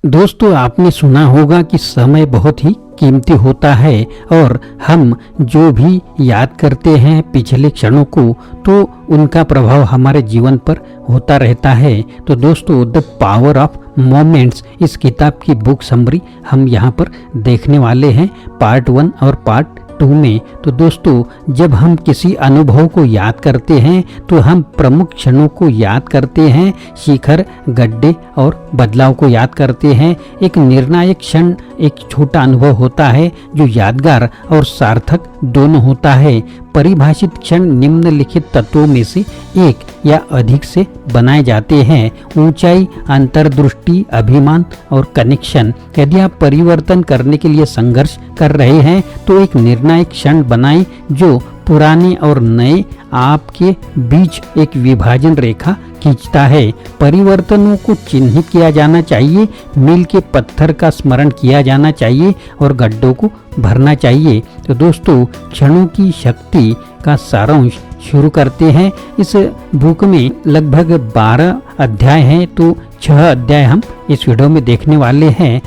दोस्तों, आपने सुना होगा कि समय बहुत ही कीमती होता है और हम जो भी याद करते हैं पिछले क्षणों को, तो उनका प्रभाव हमारे जीवन पर होता रहता है। तो दोस्तों, द पावर ऑफ मोमेंट्स इस किताब की बुक समरी हम यहाँ पर देखने वाले हैं, पार्ट 1 और पार्ट 2 में। तो दोस्तों, जब हम किसी अनुभव को याद करते हैं तो हम प्रमुख क्षणों को याद करते हैं, शिखर, गड्ढे और बदलाव को याद करते हैं। एक निर्णायक क्षण एक छोटा अनुभव होता है जो यादगार और सार्थक दोनों होता है। परिभाषित क्षण निम्नलिखित तत्वों में से एक या अधिक से बनाए जाते हैं: ऊंचाई, अंतर्दृष्टि, अभिमान और कनेक्शन। यदि आप परिवर्तन करने के लिए संघर्ष कर रहे हैं तो एक निर्णायक क्षण बनाएं जो पुराने और नए आपके बीच एक विभाजन रेखा खींचता है। परिवर्तनों को चिन्हित किया जाना चाहिए, मील के पत्थर का स्मरण किया जाना चाहिए और गड्ढों को भरना चाहिए। तो दोस्तों, क्षणों की शक्ति का सारांश शुरू करते हैं। इस बुक में लगभग 12 अध्याय हैं, तो 6 अध्याय हम इस वीडियो में देखने वाले हैं।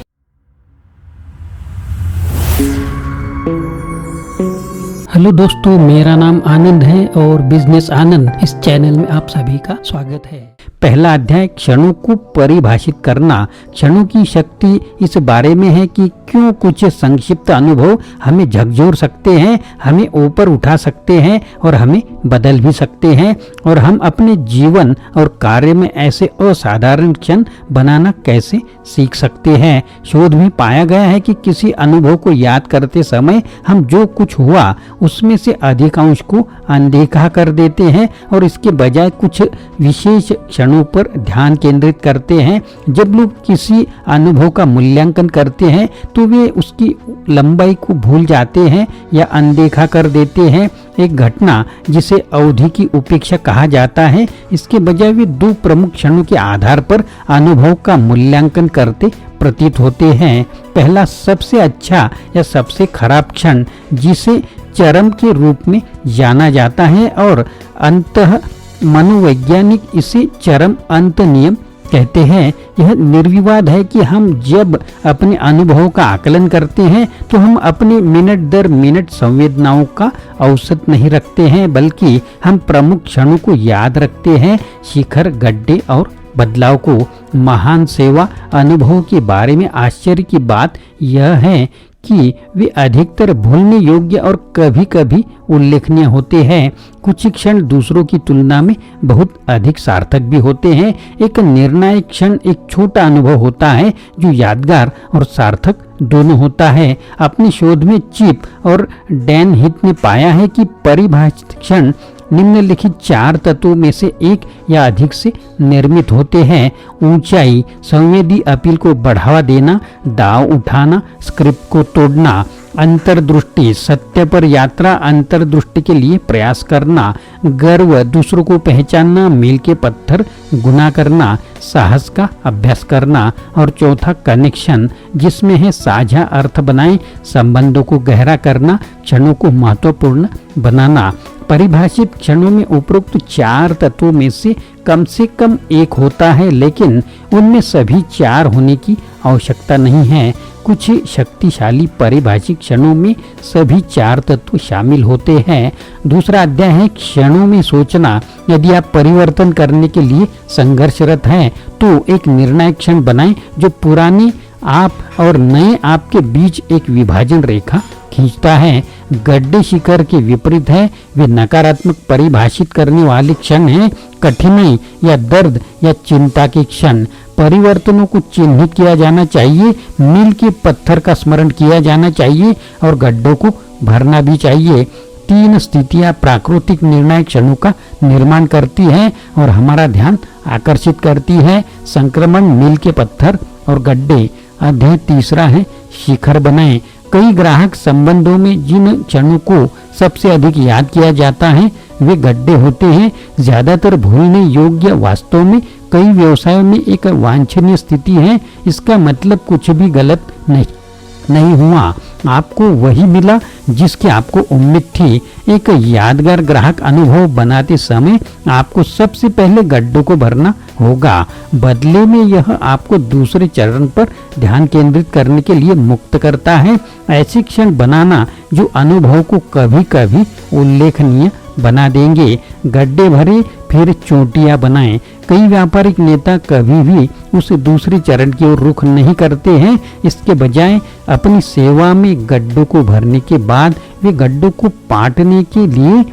हेलो दोस्तों, मेरा नाम आनंद है और बिजनेस आनंद इस चैनल में आप सभी का स्वागत है। पहला अध्याय, क्षणों को परिभाषित करना। क्षणों की शक्ति इस बारे में है कि क्यों कुछ संक्षिप्त अनुभव हमें झकझोर सकते हैं, हमें ऊपर उठा सकते हैं और हमें बदल भी सकते हैं, और हम अपने जीवन और कार्य में ऐसे असाधारण क्षण बनाना कैसे सीख सकते हैं। शोध में पाया गया है कि किसी अनुभव को याद करते समय हम जो कुछ हुआ उसमें से अधिकांश को अनदेखा कर देते हैं और इसके बजाय कुछ विशेष क्षणों पर ध्यान केंद्रित करते हैं। जब लोग किसी अनुभव का मूल्यांकन करते हैं तो वे उसकी लंबाई को भूल जाते हैं या अनदेखा कर देते हैं। एक घटना जिसे अवधि की उपेक्षा कहा जाता है, इसके बजाय वे 2 प्रमुख क्षणों के आधार पर अनुभव का मूल्यांकन करते प्रतीत होते हैं। पहला, सबसे अच्छा या सबसे खराब क्षण, जिसे चरम के रूप में जाना जाता है और अंततः मनोवैज्ञानिक इसे चरम अंत नियम कहते हैं। यह निर्विवाद है कि हम जब अपने अनुभवों का आकलन करते हैं तो हम अपने मिनट दर मिनट संवेदनाओं का औसत नहीं रखते हैं, बल्कि हम प्रमुख क्षणों को याद रखते हैं, शिखर, गड्ढे और बदलाव को। महान सेवा अनुभवों के बारे में आश्चर्य की बात यह है कि वे अधिकतर भूलने योग्य और कभी-कभी उल्लेखनीय होते हैं। कुछ क्षण दूसरों की तुलना में बहुत अधिक सार्थक भी होते हैं। एक निर्णायक क्षण एक छोटा अनुभव होता है जो यादगार और सार्थक दोनों होता है। अपने शोध में चिप और डैन हिथ ने पाया है कि परिभाषित क्षण निम्नलिखित 4 तत्वों में से एक या अधिक से निर्मित होते हैं: ऊंचाई, संवेदी अपील को बढ़ावा देना, दाव उठाना, स्क्रिप्ट को तोड़ना; अंतर्दृष्टि, सत्य पर यात्रा, अंतर्दृष्टि के लिए प्रयास करना; गर्व, दूसरों को पहचानना, मील के पत्थर गुना करना, साहस का अभ्यास करना; और चौथा, कनेक्शन, जिसमें है साझा अर्थ बनाएं, संबंधों को गहरा करना, क्षणों को महत्वपूर्ण बनाना। परिभाषित क्षणों में उपरोक्त 4 तत्वों में से कम एक होता है, लेकिन उनमें सभी 4 होने की आवश्यकता नहीं है। कुछ शक्तिशाली परिभाषित क्षणों में सभी 4 तत्व शामिल होते हैं। दूसरा अध्याय है क्षणों में सोचना। यदि आप परिवर्तन करने के लिए संघर्षरत हैं तो एक निर्णायक क्षण बनाएं जो पुराने आप और नए आप के बीच एक विभाजन रेखा खींचता है। गड्ढे शिखर के विपरीत है, वे नकारात्मक परिभाषित करने वाले क्षण हैं। कठिनाई या दर्द या चिंता के क्षण। परिवर्तनों को चिन्हित किया जाना चाहिए, मील के पत्थर का स्मरण किया जाना चाहिए और गड्ढों को भरना भी चाहिए। 3 स्थितियां प्राकृतिक निर्णायक क्षणों का निर्माण करती हैं और हमारा ध्यान आकर्षित करती है: संक्रमण, मील के पत्थर और गड्ढे। अध्याय 3 है शिखर बनाएं। कई ग्राहक संबंधों में जिन क्षणों को सबसे अधिक याद किया जाता है वे गड्ढे होते हैं। ज्यादातर भूलने योग्य वास्तव में कई व्यवसायों में एक वांछनीय स्थिति है। इसका मतलब कुछ भी गलत नहीं हुआ, आपको वही मिला जिसकी आपको उम्मीद थी। एक यादगार ग्राहक अनुभव बनाते समय आपको सबसे पहले गड्ढों को भरना होगा। बदले में यह आपको दूसरे चरण पर ध्यान केंद्रित करने के लिए मुक्त करता है। ऐसे क्षण बनाना जो अनुभव को कभी कभी उल्लेखनीय बना देंगे। गड्ढे भरे फिर चोटियां बनाएं। कई व्यापारिक नेता कभी भी उस दूसरे चरण की ओर रुख नहीं करते हैं। इसके बजाय अपनी सेवा में गड्ढों को भरने के बाद वे गड्ढों को पाटने के लिए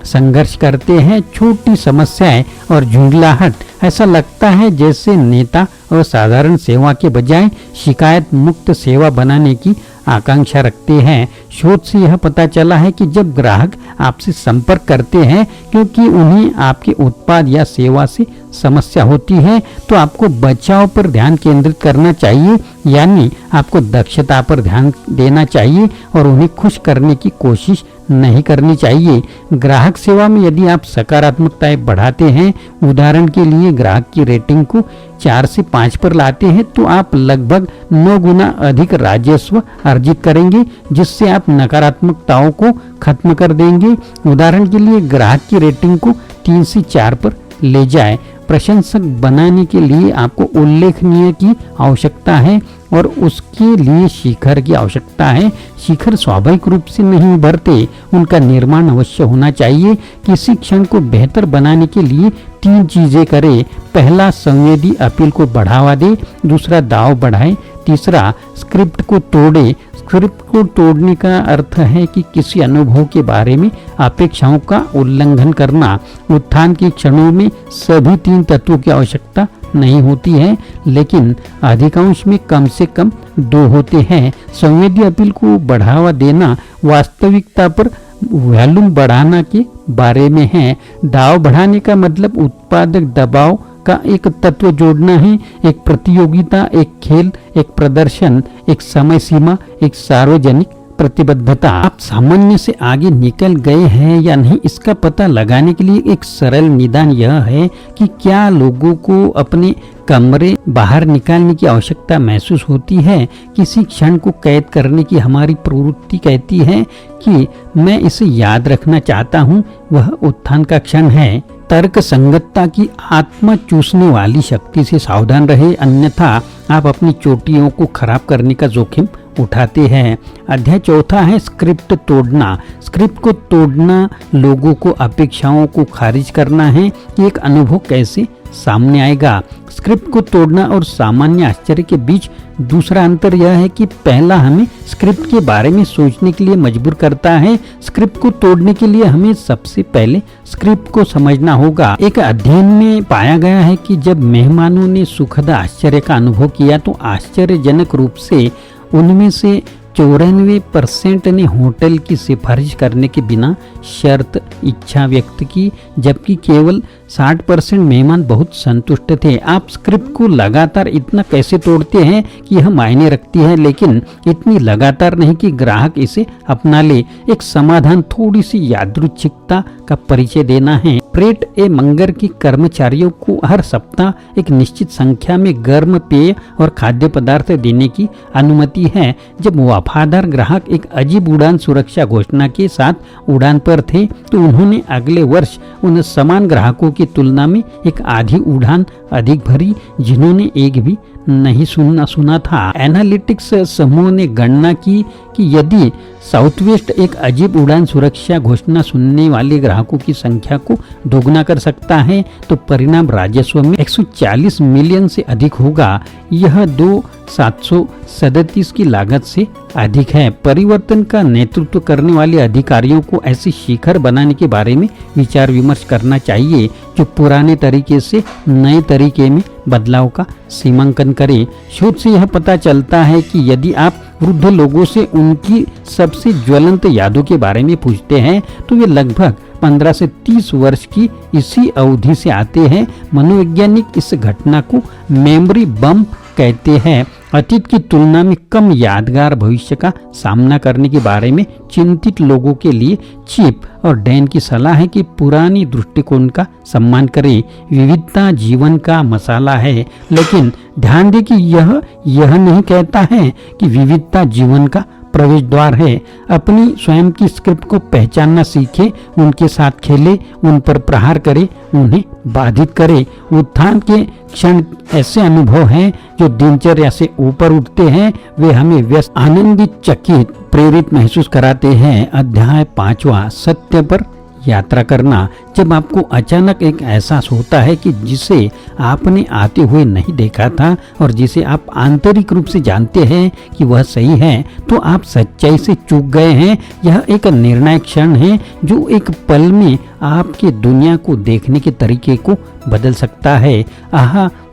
संघर्ष करते हैं। छोटी समस्याएं और झुंझलाहट, ऐसा लगता है जैसे नेता और साधारण सेवा के बजाय शिकायत मुक्त सेवा बनाने की आकांक्षा रखते हैं। शोध से यह पता चला है कि जब ग्राहक आपसे संपर्क करते हैं क्योंकि उन्हें आपके उत्पाद या सेवा से समस्या होती है, तो आपको बचाव पर ध्यान केंद्रित करना चाहिए, यानी आपको दक्षता पर ध्यान देना चाहिए और उन्हें खुश करने की कोशिश नहीं करनी चाहिए। ग्राहक सेवा में यदि आप सकारात्मकताएं बढ़ाते हैं, उदाहरण के लिए ग्राहक की रेटिंग को 4 से 5 पर लाते हैं, तो आप लगभग 9 गुना अधिक राजस्व अर्जित करेंगे, जिससे आप नकारात्मकताओं को खत्म कर देंगे। उदाहरण के लिए ग्राहक की रेटिंग को 3 से 4 पर ले जाए। प्रशंसक बनाने के लिए आपको उल्लेखनीय की आवश्यकता है और उसके लिए शिखर की आवश्यकता है। शिखर स्वाभाविक रूप से नहीं उभरते, उनका निर्माण अवश्य होना चाहिए। किसी क्षण को बेहतर बनाने के लिए 3 चीजें करें। पहला, संवेदी अपील को बढ़ावा दे। दूसरा, दाव बढ़ाए। तीसरा, स्क्रिप्ट को तोड़े। स्क्रिप्ट को तोड़ने का अर्थ है कि किसी अनुभव के बारे में अपेक्षाओं का उल्लंघन करना। उत्थान के क्षणों में सभी 3 तत्वों की आवश्यकता नहीं होती है, लेकिन अधिकांश में कम से कम 2 होते हैं। संवेदी अपील को बढ़ावा देना वास्तविकता पर वॉल्यूम बढ़ाना के बारे में है। दाव बढ़ाने का मतलब उत्पादक दबाव का एक तत्व जोड़ना है। एक प्रतियोगिता, एक खेल, एक प्रदर्शन, एक समय सीमा, एक सार्वजनिक प्रतिबद्धता। आप सामान्य से आगे निकल गए हैं या नहीं, इसका पता लगाने के लिए एक सरल निदान यह है कि क्या लोगों को अपने कमरे बाहर निकालने की आवश्यकता महसूस होती है। किसी क्षण को कैद करने की हमारी प्रवृत्ति कहती है कि मैं इसे याद रखना चाहता हूँ। वह उत्थान का क्षण है। तर्क संगतता की आत्मा चूसने वाली शक्ति से सावधान रहे, अन्यथा आप अपनी चोटियों को खराब करने का जोखिम उठाते हैं। अध्याय 4 है स्क्रिप्ट तोड़ना। स्क्रिप्ट को तोड़ना लोगों को अपेक्षाओं को खारिज करना है कि एक अनुभव कैसे सामने आएगा। स्क्रिप्ट को तोड़ना और सामान्य आश्चर्य के बीच दूसरा अंतर यह है कि पहला हमें स्क्रिप्ट के बारे में सोचने के लिए मजबूर करता है। स्क्रिप्ट को तोड़ने के लिए हमें सबसे पहले स्क्रिप्ट को समझना होगा। एक अध्ययन में पाया गया है कि जब मेहमानों ने सुखद आश्चर्य का अनुभव किया तो आश्चर्यजनक रूप से उनमें से 94% ने होटल की सिफारिश करने के बिना शर्त इच्छा व्यक्त की, जबकि केवल 60% मेहमान बहुत संतुष्ट थे। आप स्क्रिप्ट को लगातार इतना कैसे तोड़ते हैं कि यह मायने रखती है, लेकिन इतनी लगातार नहीं कि ग्राहक इसे अपना ले। एक समाधान थोड़ी सी यादृच्छिकता का परिचय देना है। प्रेट ए मंगर की कर्मचारियों को हर सप्ताह एक निश्चित संख्या में गर्म पेय और खाद्य पदार्थ देने की अनुमति है। जब वफादार ग्राहक एक अजीब उड़ान सुरक्षा घोषणा के साथ उड़ान पर थे, तो उन्होंने अगले वर्ष उन समान ग्राहकों की तुलना में एक आधी उड़ान अधिक भरी जिन्होंने एक भी नहीं सुना था। एनालिटिक्स समूह ने गणना की कि यदि साउथवेस्ट एक अजीब उड़ान सुरक्षा घोषणा सुनने वाले ग्राहकों की संख्या को दोगुना कर सकता है, तो परिणाम राजस्व में 140 मिलियन से अधिक होगा। यह 2,737 की लागत से अधिक है। परिवर्तन का नेतृत्व करने वाले अधिकारियों को ऐसे शिखर बनाने के बारे में विचार विमर्श करना चाहिए जो पुराने तरीके से नए तरीके में बदलाव का सीमांकन करे। शोध से यह पता चलता है कि यदि आप वृद्ध लोगों से उनकी सबसे ज्वलंत यादों के बारे में पूछते हैं, तो वे लगभग 15 से 30 वर्ष की इसी अवधि से आते हैं। मनोवैज्ञानिक इस घटना को मेमोरी बम्प कहते हैं। अतीत की तुलना में कम यादगार भविष्य का सामना करने के बारे में चिंतित लोगों के लिए चिप और डैन की सलाह है कि पुरानी दृष्टिकोण का सम्मान करें। विविधता जीवन का मसाला है, लेकिन ध्यान दें कि यह नहीं कहता है कि विविधता जीवन का प्रवेश द्वार है। अपनी स्वयं की स्क्रिप्ट को पहचानना सीखे, उनके साथ खेले, उन पर प्रहार करे, उन्हें बाधित करे। उत्थान के क्षण ऐसे अनुभव हैं जो दिनचर्या से ऊपर उठते हैं। वे हमें व्यस्त, आनंदित, चकित, प्रेरित महसूस कराते हैं। अध्याय 5वां, सत्य पर यात्रा करना। जब आपको अचानक एक एहसास होता है कि जिसे आपने आते हुए नहीं देखा था और जिसे आप आंतरिक रूप से जानते हैं कि वह सही है, तो आप सच्चाई से चूक गए हैं। यह एक निर्णायक क्षण है जो एक पल में आपके दुनिया को देखने के तरीके को बदल सकता है।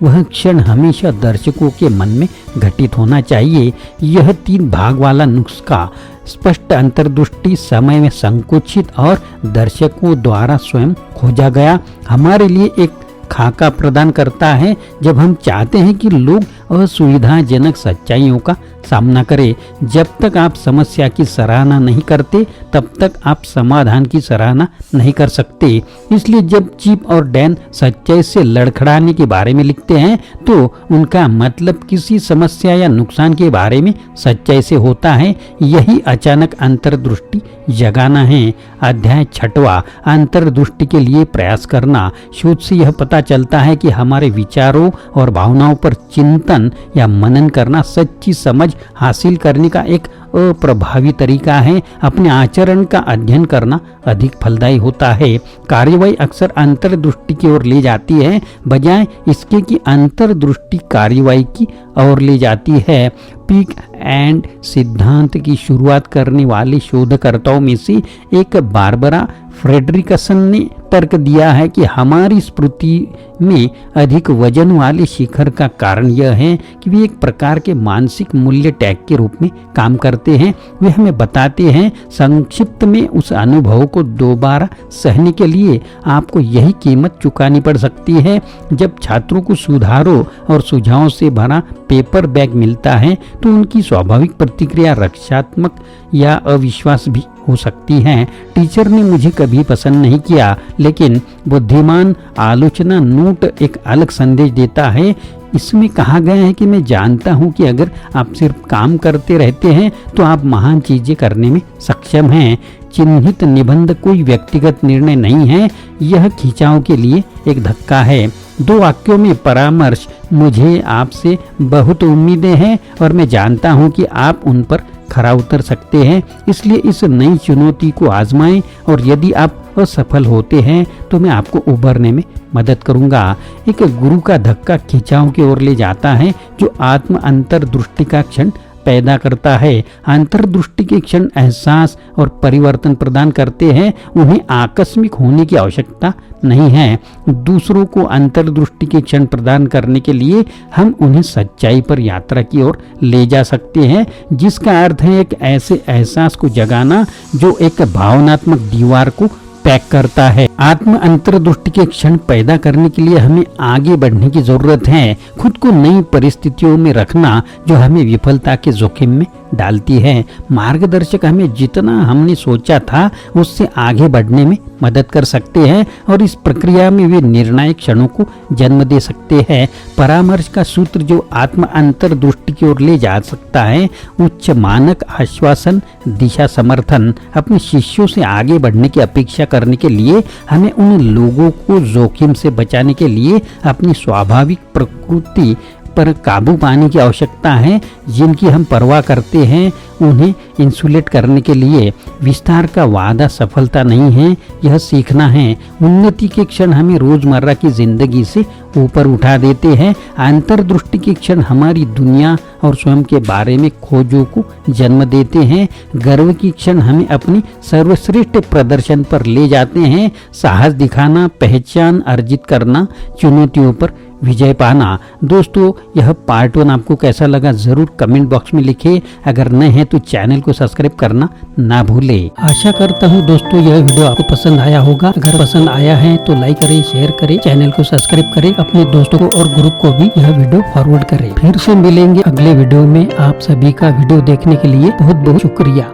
वह क्षण हमेशा दर्शकों के मन में घटित होना चाहिए। यह 3 भाग वाला नुस्खा, स्पष्ट अंतर्दृष्टि, समय में संकुचित और दर्शकों द्वारा स्वयं खोजा गया, हमारे लिए एक खाका प्रदान करता है जब हम चाहते हैं कि लोग असुविधाजनक सच्चाइयों का सामना करें। जब तक आप समस्या की सराहना नहीं करते, तब तक आप समाधान की सराहना नहीं कर सकते। इसलिए जब चिप और डैन सच्चाई से लड़खड़ाने के बारे में लिखते हैं, तो उनका मतलब किसी समस्या या नुकसान के बारे में सच्चाई से होता है। यही अचानक अंतर्दृष्टि जगाना है। अध्याय 6वां, अंतर्दृष्टि के लिए प्रयास करना। शोध से यह पता चलता है कि हमारे विचारों और भावनाओं पर चिंतन या मनन करना सच्ची समझ हासिल करने का एक अप्रभावी तरीका है। अपने आचरण का अध्ययन करना अधिक फलदायी होता है। कार्यवाही अक्सर अंतर्दृष्टि की ओर ले जाती है, बजाय इसके कि अंतर्दृष्टि कार्यवाही की ओर ले जाती है। पिक एंड सिद्धांत की शुरुआत करने वाले शोधकर्ताओं में से एक बारबरा फ्रेडरिकसन ने तर्क दिया है कि हमारी स्मृति में अधिक वजन वाले शिखर का कारण यह है कि वे एक प्रकार के मानसिक मूल्य टैग के रूप में काम करते हैं। वे हमें बताते हैं, संक्षिप्त में, उस अनुभव को दोबारा सहने के लिए आपको यही कीमत चुकानी पड़ सकती है। जब छात्रों को सुधारों और सुझावों से भरा पेपर बैग मिलता है, तो उनकी स्वाभाविक प्रतिक्रिया रक्षात्मक या अविश्वास भी हो सकती है। टीचर ने मुझे कभी पसंद नहीं किया, लेकिन बुद्धिमान आलोचना नोट एक अलग संदेश देता है। इसमें कहा गया है कि मैं जानता हूं कि अगर आप सिर्फ काम करते रहते हैं तो आप महान चीजें करने में सक्षम हैं। चिन्हित निबंध कोई व्यक्तिगत निर्णय नहीं है, यह खिंचाव के लिए एक धक्का है। 2 वाक्यों में परामर्श। मुझे आपसे बहुत उम्मीदें हैं और मैं जानता हूं कि आप उन पर खरा उतर सकते हैं, इसलिए इस नई चुनौती को आजमाएं और यदि आप असफल होते हैं तो मैं आपको उभरने में मदद करूंगा। एक गुरु का धक्का खिंचाव की ओर ले जाता है जो आत्म अंतर्दृष्टि का क्षण पैदा करता है। अंतर्दृष्टि के क्षण एहसास और परिवर्तन प्रदान करते हैं, उन्हें आकस्मिक होने की आवश्यकता नहीं है। दूसरों को अंतर्दृष्टि के क्षण प्रदान करने के लिए हम उन्हें सच्चाई पर यात्रा की ओर ले जा सकते हैं, जिसका अर्थ है एक ऐसे एहसास को जगाना जो एक भावनात्मक दीवार को पैक करता है। आत्म अंतर्दृष्टि के क्षण पैदा करने के लिए हमें आगे बढ़ने की जरूरत है, खुद को नई परिस्थितियों में रखना जो हमें विफलता के जोखिम में डालती है। मार्गदर्शक हमें जितना हमने सोचा था उससे आगे बढ़ने में मदद कर सकते हैं और इस प्रक्रिया में वे निर्णायक क्षणों को जन्म दे सकते हैं। परामर्श का सूत्र जो आत्म अंतर्दृष्टि की ओर ले जा सकता है, उच्च मानक, आश्वासन, दिशा, समर्थन। अपने शिष्यों से आगे बढ़ने की अपेक्षा करने के लिए हमें उन लोगों को जोखिम से बचाने के लिए अपनी स्वाभाविक प्रकृति पर काबू पाने की आवश्यकता है, जिनकी हम परवाह करते हैं। उन्हें इंसुलेट करने के लिए विस्तार का वादा सफलता नहीं है, यह सीखना है। उन्नति के क्षण हमें रोजमर्रा की जिंदगी से ऊपर उठा देते हैं। अंतर्दृष्टि के क्षण हमारी दुनिया और स्वयं के बारे में खोजों को जन्म देते हैं। गर्व की क्षण हमें अपनी सर्वश्रेष्ठ प्रदर्शन पर ले जाते हैं। साहस दिखाना, पहचान अर्जित करना, चुनौतियों पर विजय पाना। दोस्तों, यह पार्ट 1 आपको कैसा लगा जरूर कमेंट बॉक्स में लिखें। अगर नए हैं तो चैनल को सब्सक्राइब करना ना भूलें। आशा करता हूँ दोस्तों यह वीडियो आपको पसंद आया होगा। अगर पसंद आया है तो लाइक करें, शेयर करें, चैनल को सब्सक्राइब करें, अपने दोस्तों को और ग्रुप को भी यह वीडियो फॉरवर्ड करें। फिर से मिलेंगे अगले वीडियो में। आप सभी का वीडियो देखने के लिए बहुत बहुत शुक्रिया।